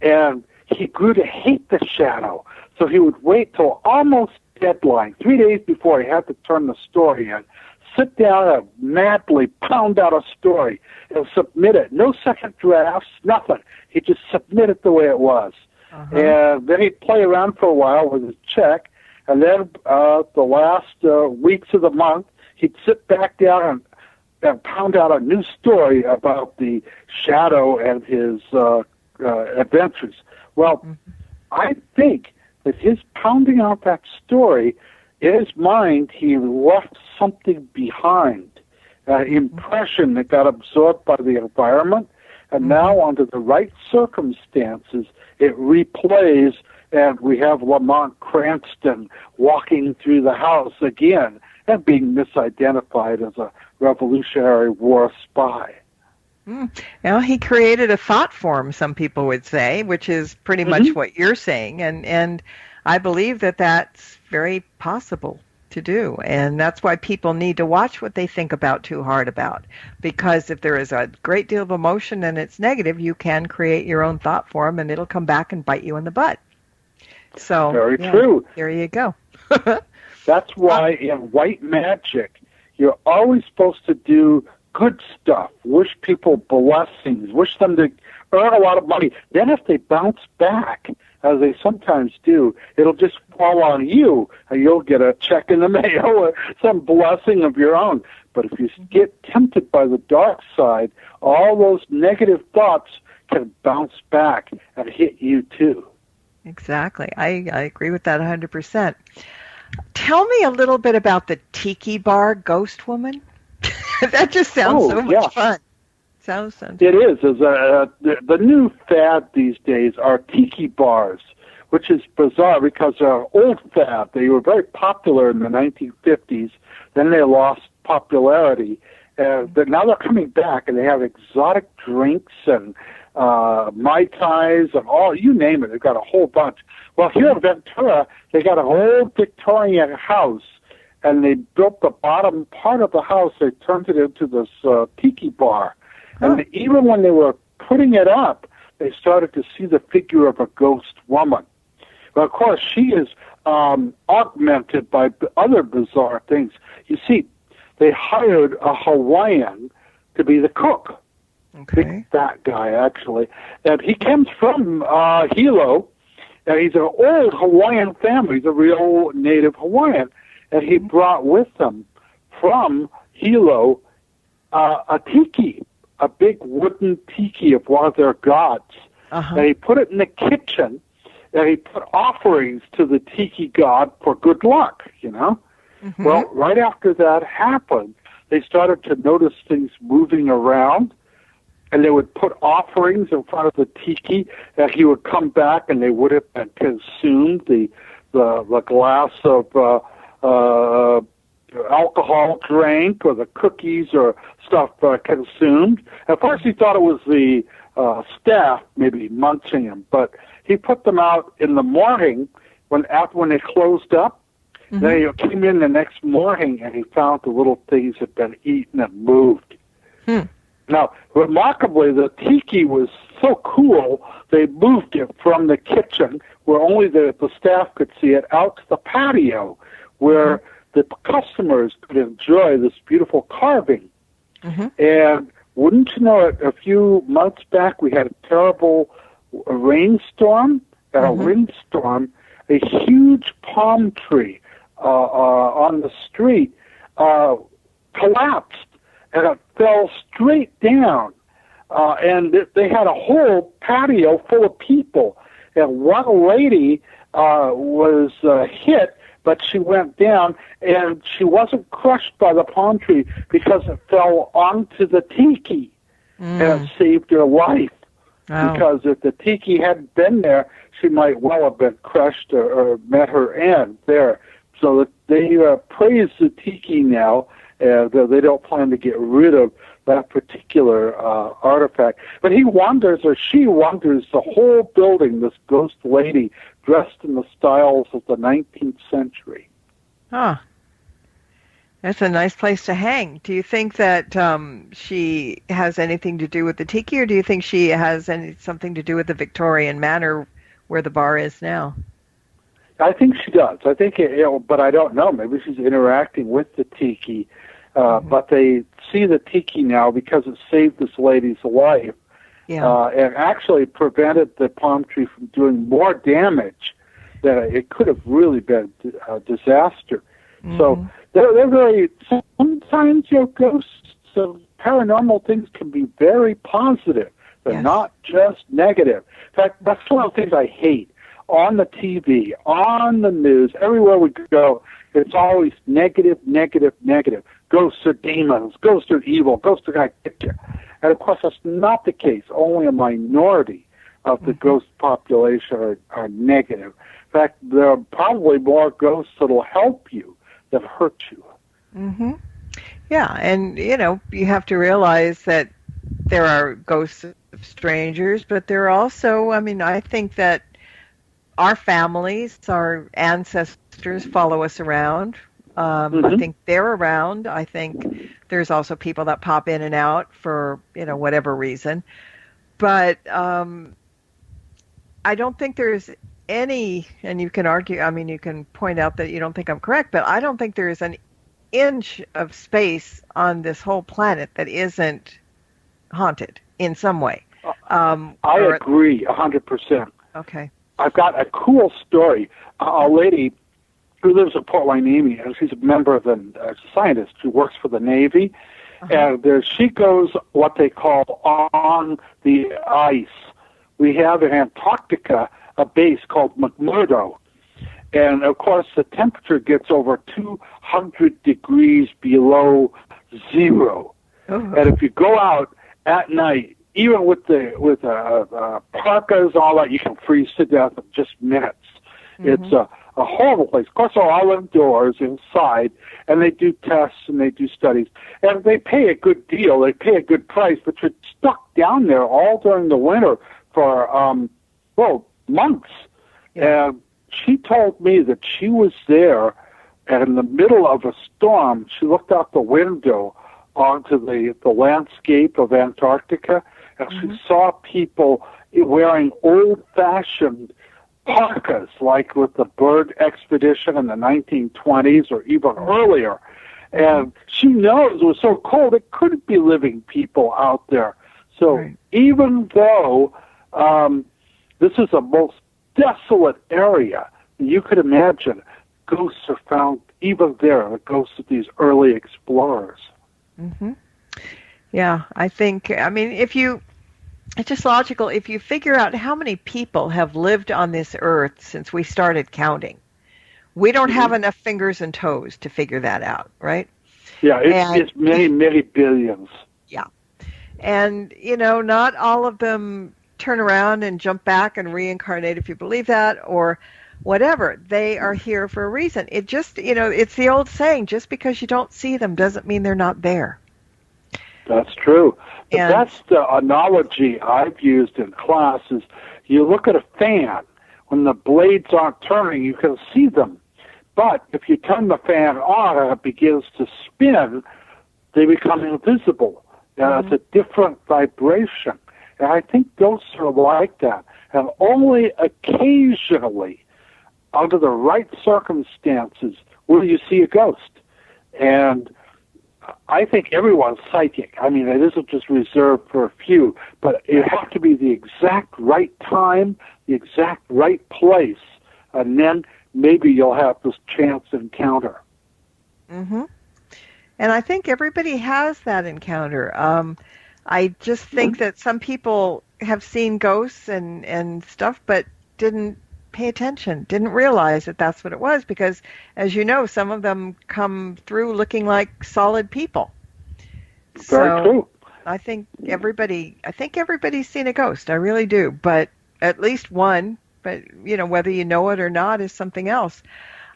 And he grew to hate the shadow. So he would wait till almost deadline, 3 days before he had to turn the story in, sit down and madly pound out a story and submit it. No second drafts, nothing. He'd just submit it the way it was. And then he'd play around for a while with his check, and then the last weeks of the month, he'd sit back down and pound out a new story about the shadow and his adventures. Well, I think that his pounding out that story, in his mind, he left something behind, an impression that got absorbed by the environment, and now under the right circumstances, it replays, and we have Lamont Cranston walking through the house again and being misidentified as a Revolutionary War spy. Well, he created a thought form, some people would say, which is pretty much what you're saying, and I believe that that's very possible to do, and that's why people need to watch what they think about too hard about, because if there is a great deal of emotion and it's negative, you can create your own thought form, and it'll come back and bite you in the butt. So very true. There you go. That's why in white magic, you're always supposed to do good stuff, wish people blessings, wish them to earn a lot of money. Then if they bounce back, as they sometimes do, it'll just fall on you, and you'll get a check in the mail or some blessing of your own. But if you get tempted by the dark side, all those negative thoughts can bounce back and hit you too. Exactly. I agree with that 100%. Tell me a little bit about the tiki bar ghost woman. That just sounds so much fun. It is. The new fad these days are tiki bars, which is bizarre because they're an old fad. They were very popular in the 1950s. Then they lost popularity. Now they're coming back, and they have exotic drinks and Mai Tais and all, you name it. They've got a whole bunch. Well, here in Ventura, they got an old Victorian house, and they built the bottom part of the house. They turned it into this tiki bar. And even when they were putting it up, they started to see the figure of a ghost woman. But of course, she is augmented by other bizarre things. You see, they hired a Hawaiian to be the cook. Okay. Big fat guy, actually. And he comes from Hilo, and he's an old Hawaiian family. He's a real native Hawaiian. And he brought with him from Hilo a tiki, a big wooden tiki of one of their gods. And he put it in the kitchen, and he put offerings to the tiki god for good luck, you know? Well, right after that happened, they started to notice things moving around, and they would put offerings in front of the tiki, and he would come back, and they would have been consumed, the glass of alcohol drank or the cookies or stuff consumed. At first he thought it was the staff maybe munching him, but he put them out in the morning when they closed up. Then he came in the next morning and he found the little things had been eaten and moved. Now, remarkably, the tiki was so cool, they moved it from the kitchen, where only the staff could see it, out to the patio, where the customers could enjoy this beautiful carving. And wouldn't you know it, a few months back, we had a terrible rainstorm and a windstorm. A huge palm tree on the street collapsed, and it fell straight down. And they had a whole patio full of people. And one lady was hit, but she went down, and she wasn't crushed by the palm tree because it fell onto the tiki, and it saved her life. Because if the tiki hadn't been there, she might well have been crushed or met her end there. So that they praise the tiki now, and they don't plan to get rid of that particular artifact. But he wanders, or she wanders, the whole building, this ghost lady dressed in the styles of the 19th century. That's a nice place to hang. Do you think that she has anything to do with the tiki, or do you think she has something to do with the Victorian manor where the bar is now? I think she does. I think, but I don't know. Maybe she's interacting with the tiki. But they see the tiki now because it saved this lady's life, and actually prevented the palm tree from doing more damage than it could have really been a disaster. So they're very, sometimes your ghosts of paranormal things can be very positive. They're not just negative. In fact, that's one of the things I hate. On the TV, on the news, everywhere we go, it's always negative, negative, negative. Ghosts are demons, ghosts are evil, ghosts are going to get you. And of course, that's not the case. Only a minority of the ghost population are negative. In fact, there are probably more ghosts that will help you than hurt you. Yeah, and, you have to realize that there are ghosts of strangers, but there are also, I think that our families, our ancestors follow us around. I think they're around. I think there's also people that pop in and out for, whatever reason. But I don't think there's any, and you can argue, you can point out that you don't think I'm correct, but I don't think there is an inch of space on this whole planet that isn't haunted in some way. I agree 100%. Okay. I've got a cool story. A lady who lives in Port Hueneme, and she's a member of a scientist who works for the Navy, and she goes what they call on the ice. We have in Antarctica a base called McMurdo, and of course the temperature gets over 200 degrees below zero. And if you go out at night, even with parkas and all that, you can freeze to death in just minutes. It's a horrible place. Of course, they're all indoors, inside, and they do tests and they do studies. And they pay a good deal. They pay a good price, but you're stuck down there all during the winter for, months. And she told me that she was there, and in the middle of a storm, she looked out the window onto the landscape of Antarctica, and she saw people wearing old-fashioned parkas, like with the bird expedition in the 1920s or even earlier. And she knows it was so cold, it couldn't be living people out there. So even though this is the most desolate area you could imagine, ghosts are found even there, the ghosts of these early explorers. Yeah, it's just logical. If you figure out how many people have lived on this earth since we started counting, we don't have enough fingers and toes to figure that out, right? Yeah, it's many, many billions. Yeah. And, not all of them turn around and jump back and reincarnate, if you believe that, or whatever. They are here for a reason. It just, it's the old saying, just because you don't see them doesn't mean they're not there. That's true. The best analogy I've used in class is you look at a fan. When the blades aren't turning, you can see them. But if you turn the fan on and it begins to spin, they become invisible. And it's a different vibration. And I think ghosts are like that. And only occasionally, under the right circumstances, will you see a ghost. And I think everyone's psychic. I mean, it isn't just reserved for a few, but it has to be the exact right time, the exact right place, and then maybe you'll have this chance encounter. And I think everybody has that encounter. I just think that some people have seen ghosts and stuff, but didn't pay attention, didn't realize that that's what it was, because, as you know, some of them come through looking like solid people. Very true. I think everybody's seen a ghost. I really do, but at least one. But whether you know it or not is something else.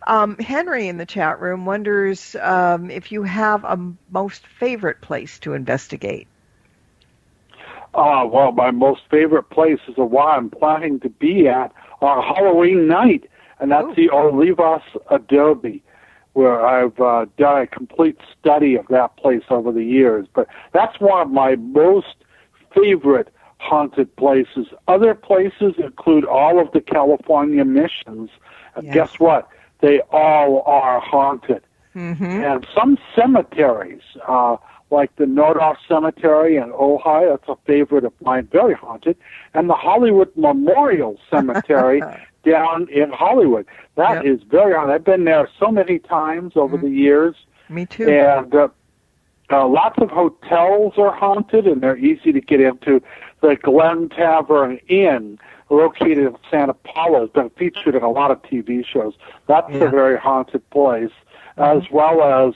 Henry in the chat room wonders if you have a most favorite place to investigate. Well, my most favorite place is the one I'm planning to be at on Halloween night, and that's the Olivas Adobe, where I've done a complete study of that place over the years. But that's one of my most favorite haunted places. Other places include all of the California missions. And guess what? They all are haunted. And some cemeteries, like the Nordhoff Cemetery in Ojai, that's a favorite of mine, very haunted, and the Hollywood Memorial Cemetery down in Hollywood. That is very haunted. I've been there so many times over the years. Me too. And lots of hotels are haunted, and they're easy to get into. The Glen Tavern Inn, located in Santa Paula, has been featured in a lot of TV shows. That's a very haunted place, as well as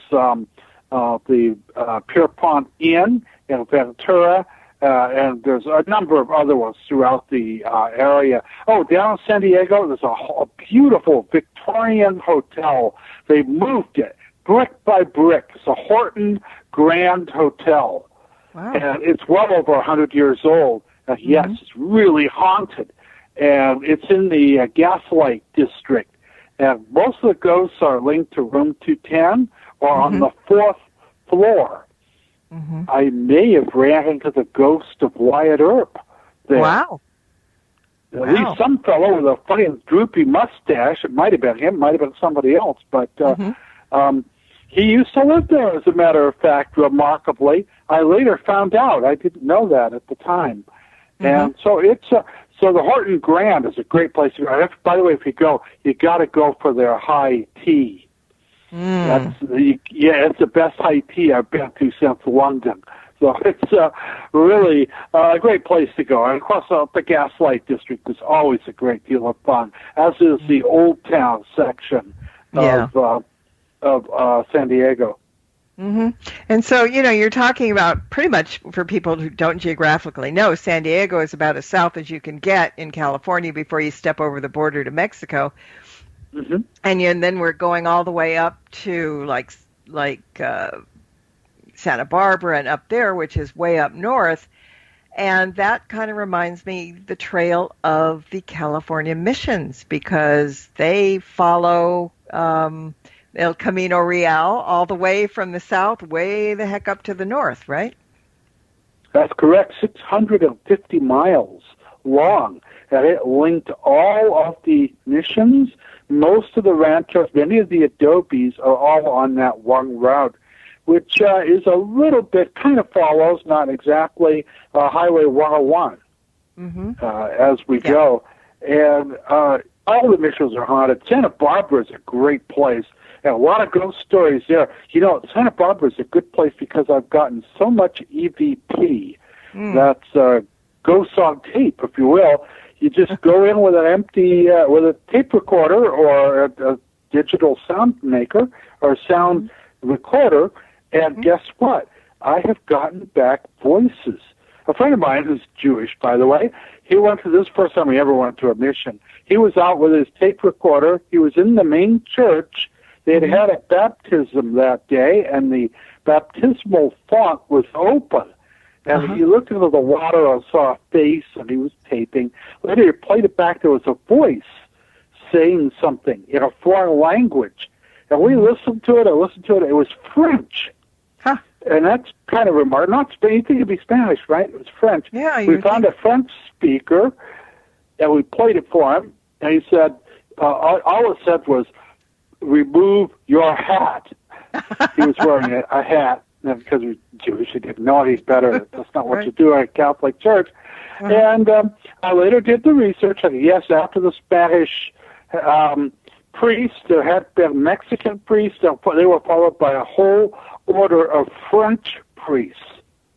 the Pierpont Inn in Ventura, and there's a number of other ones throughout the area. Oh, down in San Diego, there's a beautiful Victorian hotel. They moved it brick by brick. It's a Horton Grand Hotel. Wow. And it's well over 100 years old. Yes, it's really haunted. And it's in the Gaslight District. And most of the ghosts are linked to room 210 or on the 4th floor. I may have ran into the ghost of Wyatt Earp there. Wow. At least some fellow with a funny droopy mustache. It might have been him, might have been somebody else. But he used to live there, as a matter of fact, remarkably. I later found out. I didn't know that at the time. And so so the Horton Grand is a great place to go. By the way, if you go, you got to go for their high tea. It's the best high tea I've been to since London. So it's really a great place to go. And of course, the Gaslight District is always a great deal of fun, as is the Old Town section of San Diego. And so, you're talking about, pretty much for people who don't geographically know, San Diego is about as south as you can get in California before you step over the border to Mexico. And then we're going all the way up to like Santa Barbara and up there, which is way up north. And that kind of reminds me the trail of the California missions, because they follow El Camino Real, all the way from the south, way the heck up to the north, right? That's correct. 650 miles long. And it linked all of the missions, most of the ranchos, many of the adobes are all on that one route, which is a little bit, kind of follows, not exactly, Highway 101 as we go. And all the missions are haunted. Santa Barbara is a great place, and a lot of ghost stories there. You know, Santa Barbara is a good place because I've gotten so much EVP. That's ghosts on tape, if you will. You just go in with an empty, with a tape recorder or a digital sound maker or sound recorder, and guess what? I have gotten back voices. A friend of mine who's Jewish, by the way, he went to this first time he ever went to a mission. He was out with his tape recorder. He was in the main church. They had had a baptism that day, and the baptismal font was open. And he looked into the water and saw a face, and he was taping. Later, he played it back. There was a voice saying something in a foreign language. And we listened to it. I listened to it. It was French. And that's kind of remarkable. Not Spanish. You think it'd be Spanish, right? It was French. Yeah, we found a French speaker, and we played it for him. And he said, all it said was, "Remove your hat." He was wearing a hat. And because he's Jewish, he didn't know any better. That's not what you do at a Catholic church. And I later did the research, and yes, after the Spanish priests, there had been Mexican priests. They were followed by a whole order of French priests.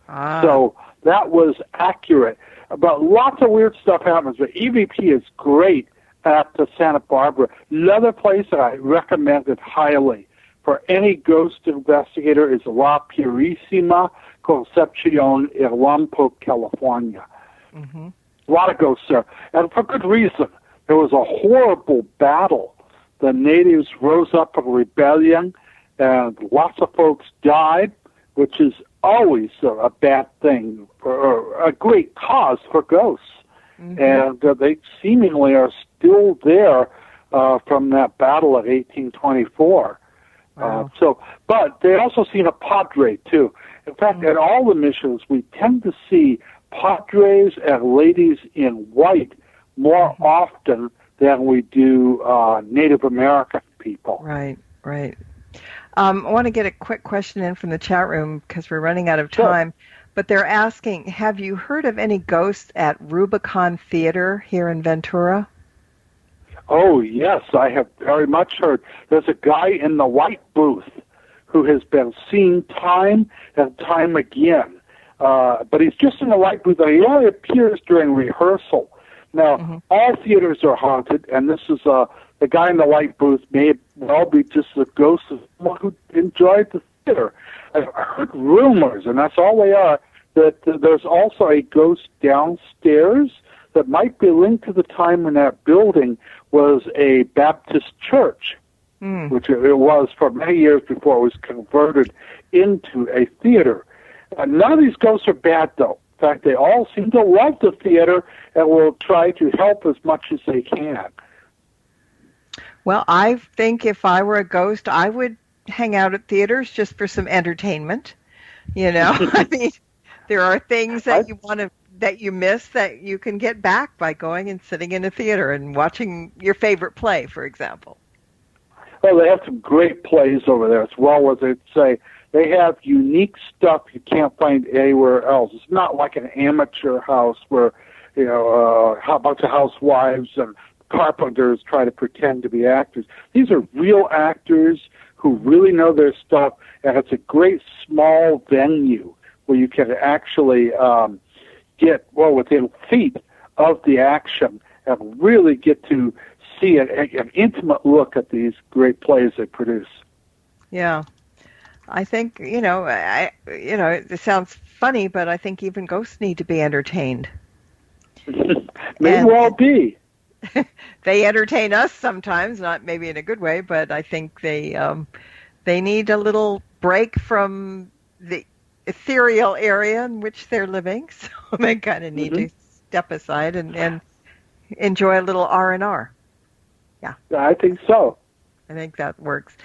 So that was accurate. But lots of weird stuff happens. But EVP is great at the Santa Barbara. Another place that I recommend it highly for any ghost investigator is La Purísima Concepcion, Irlampo, California. A lot of ghosts there, and for good reason. There was a horrible battle. The natives rose up in rebellion, and lots of folks died, which is always a bad thing, or a great cause for ghosts. And they seemingly are still there from that battle of 1824. But they also seen a padre, too. In fact, at all the missions, we tend to see padres and ladies in white more often than we do Native American people. Right. I want to get a quick question in from the chat room because we're running out of time. But they're asking, have you heard of any ghosts at Rubicon Theater here in Ventura? Oh, yes, I have very much heard. There's a guy in the white booth who has been seen time and time again. But he's just in the white booth. He only appears during rehearsal. Now, all theaters are haunted, and this is the guy in the white booth may well be just the ghost of someone who enjoyed the theater. I've heard rumors, and that's all they are, that there's also a ghost downstairs that might be linked to the time when that building was a Baptist church, which it was for many years before it was converted into a theater. None of these ghosts are bad, though. In fact, they all seem to love the theater and will try to help as much as they can. Well, I think if I were a ghost, I would hang out at theaters just for some entertainment. You know, I mean, there are things that you miss that you can get back by going and sitting in a theater and watching your favorite play, for example. Well, they have some great plays over there. It's well worth it to say. They have unique stuff you can't find anywhere else. It's not like an amateur house where, you know, a bunch of housewives and carpenters try to pretend to be actors. These are real actors who really know their stuff, and it's a great small venue where you can actually get, within feet of the action and really get to see an intimate look at these great plays they produce. Yeah. I think, it sounds funny, but I think even ghosts need to be entertained. May well be. They entertain us sometimes, not maybe in a good way, but I think they need a little break from the ethereal area in which they're living, so they kind of need to step aside and enjoy a little R&R. Yeah. I think so. I think that works.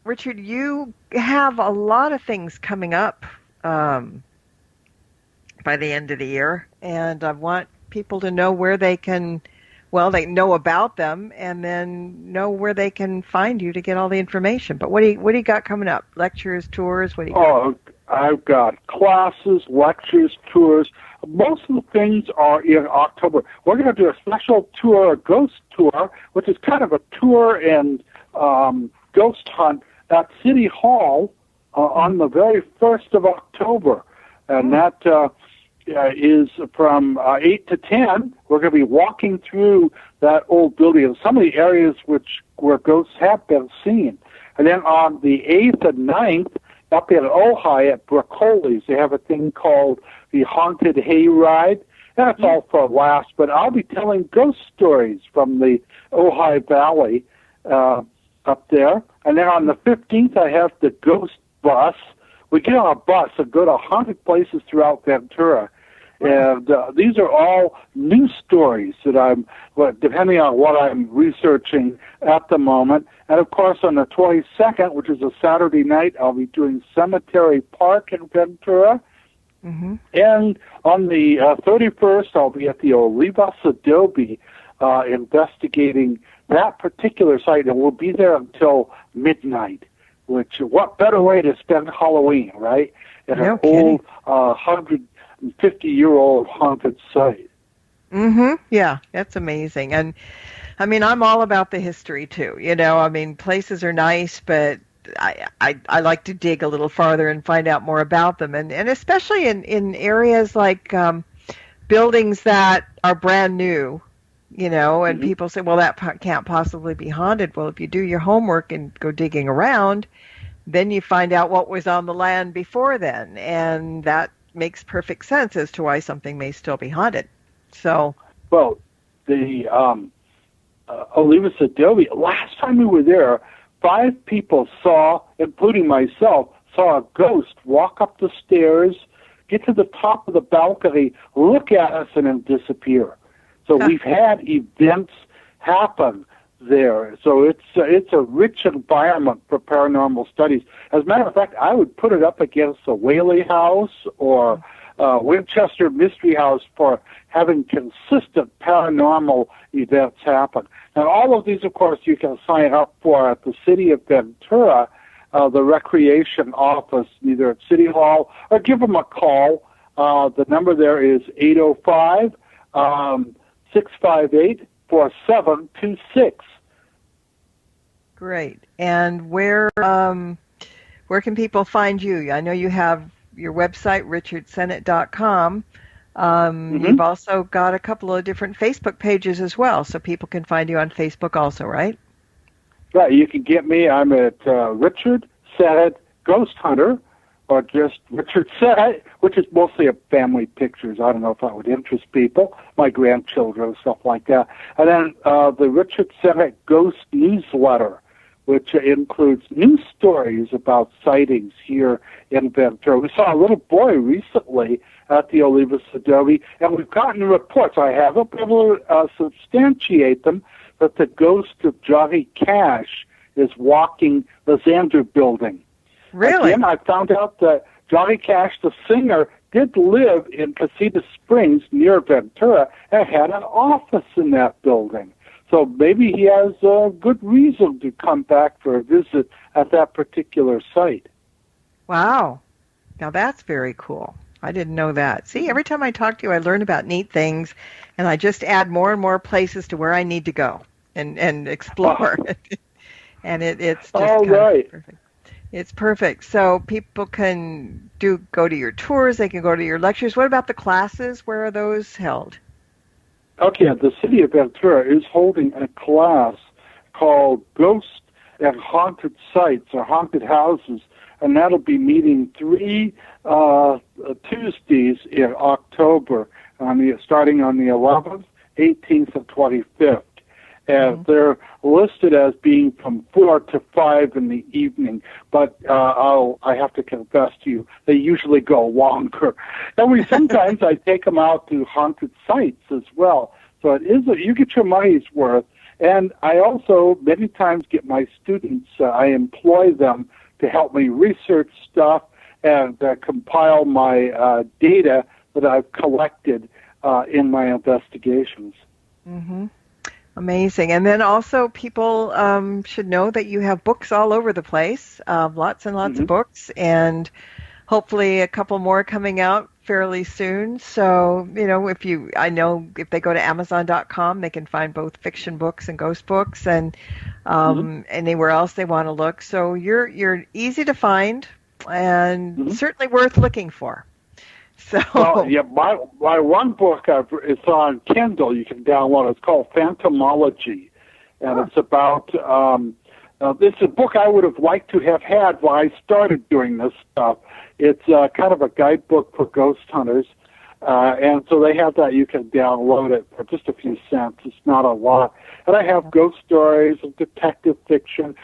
Richard, you have a lot of things coming up by the end of the year, and I want people to know where they can, well, they know about them, and then know where they can find you to get all the information. But what do you got coming up? Lectures, tours? What do you got? Oh, I've got classes, lectures, tours. Most of the things are in October. We're going to do a special tour, a ghost tour, which is kind of a tour and ghost hunt at City Hall on the very 1st of October. And that is from 8 to 10. We're going to be walking through that old building and some of the areas where ghosts have been seen. And then on the 8th and 9th, up in Ojai at Brocoli's, they have a thing called the Haunted Hayride. That's all for last, but I'll be telling ghost stories from the Ojai Valley up there. And then on the 15th, I have the Ghost Bus. We get on a bus and go to haunted places throughout Ventura. And these are all new stories that depending on what I'm researching at the moment. And, of course, on the 22nd, which is a Saturday night, I'll be doing Cemetery Park in Ventura. Mm-hmm. And on the 31st, I'll be at the Olivas Adobe investigating that particular site, and we'll be there until midnight, which, what better way to spend Halloween, right? At an old 150-year-old haunted site. Mm-hmm. Yeah, that's amazing. And, I mean, I'm all about the history, too. You know, I mean, places are nice, but I like to dig a little farther and find out more about them. And especially in areas like buildings that are brand new, you know, and people say, well, that can't possibly be haunted. Well, if you do your homework and go digging around, then you find out what was on the land before then. And that makes perfect sense as to why something may still be haunted. So, well, the Olivas Adobe, last time we were there, 5 people saw, including myself, saw a ghost walk up the stairs, get to the top of the balcony, look at us, and then disappear. So we've had events happen there. So it's a rich environment for paranormal studies. As a matter of fact, I would put it up against the Whaley House or Winchester Mystery House for having consistent paranormal events happen. Now, all of these, of course, you can sign up for at the City of Ventura, the recreation office, either at City Hall or give them a call. The number there is 805 658-4726. Great. And where can people find you? I know you have your website, richardsennett.com. You've also got a couple of different Facebook pages as well, so people can find you on Facebook also, right? Right. You can get me. I'm at Richard Sennett Ghost Hunter, or just Richard Sennett, which is mostly of family pictures. I don't know if that would interest people, my grandchildren and stuff like that. And then the Richard Sennett Ghost Newsletter, which includes news stories about sightings here in Ventura. We saw a little boy recently at the Olivas Adobe, and we've gotten reports. I haven't been able to substantiate them, that the ghost of Johnny Cash is walking the Xander building. Really? Again, I found out that Johnny Cash, the singer, did live in Casita Springs near Ventura and had an office in that building. So maybe he has a good reason to come back for a visit at that particular site. Wow. Now that's very cool. I didn't know that. See, every time I talk to you, I learn about neat things, and I just add more and more places to where I need to go and explore. And it's just kind of perfect. It's perfect. So people can go to your tours. They can go to your lectures. What about the classes? Where are those held? Okay, the City of Ventura is holding a class called Ghost and Haunted Sites or Haunted Houses, and that'll be meeting 3 Tuesdays in October, starting on the 11th, 18th, and 25th. And they're listed as being from 4 to 5 in the evening, but I have to confess to you, they usually go longer. And sometimes I take them out to haunted sites as well. So it is you get your money's worth, And I also many times get my students, I employ them to help me research stuff and compile my data that I've collected in my investigations. Mm-hmm. Amazing. And then also people should know that you have books all over the place, lots and lots of books, and hopefully a couple more coming out fairly soon. So, I know if they go to Amazon.com, they can find both fiction books and ghost books, and anywhere else they want to look. So you're easy to find and certainly worth looking for. So, well, yeah, my one book it's on Kindle. You can download. It's called Phantomology, and it's about. This is a book I would have liked to have had when I started doing this stuff. It's kind of a guidebook for ghost hunters, and so they have that. You can download it for just a few cents. It's not a lot. And I have ghost stories and detective fiction.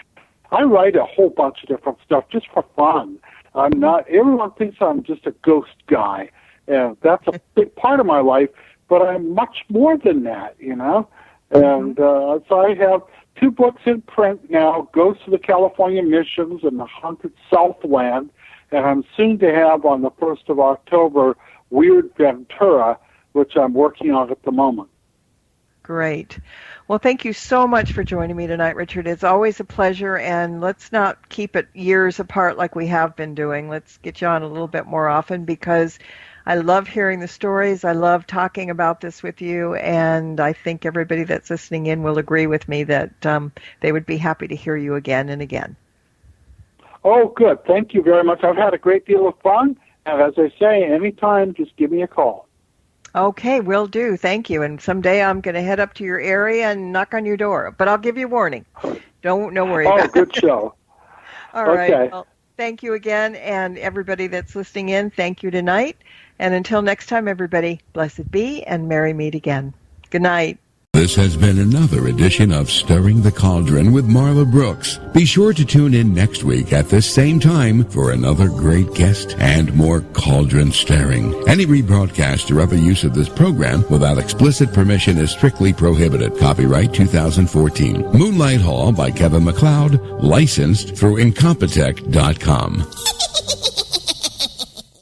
I write a whole bunch of different stuff just for fun. I'm not. Everyone thinks I'm just a ghost guy, and that's a big part of my life. But I'm much more than that, And so I have 2 books in print now: Ghosts of the California Missions and The Haunted Southland. And I'm soon to have on the 1st of October Weird Ventura, which I'm working on at the moment. Great. Well, thank you so much for joining me tonight, Richard. It's always a pleasure, and let's not keep it years apart like we have been doing. Let's get you on a little bit more often, because I love hearing the stories. I love talking about this with you, and I think everybody that's listening in will agree with me that they would be happy to hear you again and again. Oh, good. Thank you very much. I've had a great deal of fun, and as I say, anytime, just give me a call. Okay, will do. Thank you. And someday I'm going to head up to your area and knock on your door, but I'll give you warning. No worry about it. Oh, good show. All right. Well, thank you again, and everybody that's listening in, thank you tonight. And until next time, everybody, blessed be and merry meet again. Good night. This has been another edition of Stirring the Cauldron with Marla Brooks. Be sure to tune in next week at this same time for another great guest and more cauldron stirring. Any rebroadcast or other use of this program without explicit permission is strictly prohibited. Copyright 2014. Moonlight Hall by Kevin MacLeod, licensed through Incompetech.com.